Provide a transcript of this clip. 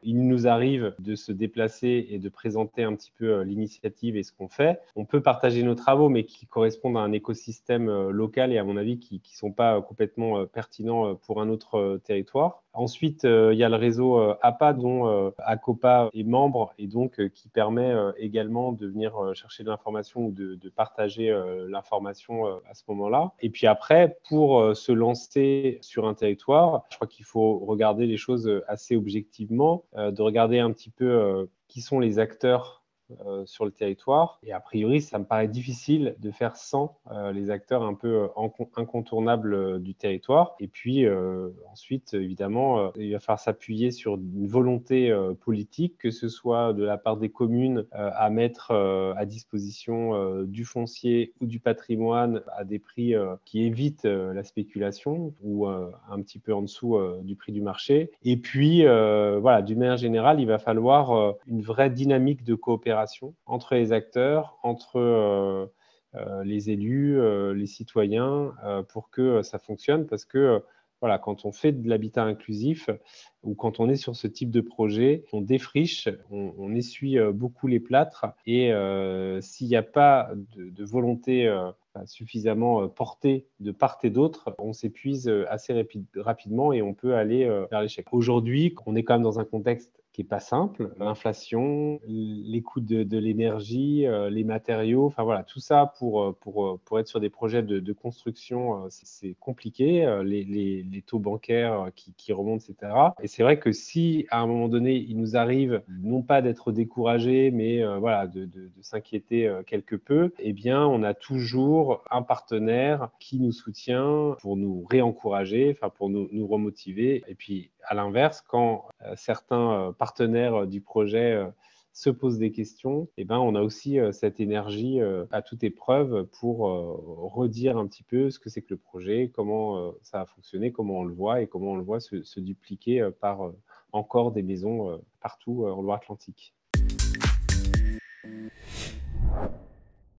il nous arrive de se déplacer et de présenter un petit peu l'initiative et ce qu'on fait. On peut partager nos travaux, mais qui correspondent à un écosystème local et à mon avis qui ne sont pas complètement pertinents pour un autre territoire. Ensuite, il y a le réseau APA dont Acopa est membre et donc qui permet également de venir chercher de l'information ou de partager l'information à ce moment-là. Et puis après, pour se lancer sur un territoire, je crois qu'il faut regarder les choses assez objectivement, de regarder un petit peu qui sont les acteurs sur le territoire. Et a priori, ça me paraît difficile de faire sans les acteurs un peu incontournables du territoire. Et puis ensuite, évidemment, il va falloir s'appuyer sur une volonté politique, que ce soit de la part des communes à mettre à disposition du foncier ou du patrimoine à des prix qui évitent la spéculation ou un petit peu en dessous du prix du marché. Et puis, voilà, d'une manière générale, il va falloir une vraie dynamique de coopération entre les acteurs, entre les élus, les citoyens, pour que ça fonctionne. Parce que voilà, quand on fait de l'habitat inclusif ou quand on est sur ce type de projet, on défriche, on essuie beaucoup les plâtres et s'il n'y a pas de volonté suffisamment portée de part et d'autre, on s'épuise assez rapidement et on peut aller vers l'échec. Aujourd'hui, on est quand même dans un contexte qui n'est pas simple. L'inflation, les coûts de l'énergie, les matériaux, enfin voilà, tout ça pour être sur des projets de construction, c'est compliqué. Les taux bancaires qui remontent, etc. Et c'est vrai que si, à un moment donné, il nous arrive non pas d'être découragés, mais voilà, de s'inquiéter quelque peu, eh bien, on a toujours un partenaire qui nous soutient pour nous réencourager, enfin pour nous remotiver. Et puis, à l'inverse, quand certains partenaires du projet se posent des questions, eh ben, on a aussi cette énergie à toute épreuve pour redire un petit peu ce que c'est que le projet, comment ça a fonctionné, comment on le voit et comment on le voit se dupliquer par encore des maisons partout en Loire-Atlantique.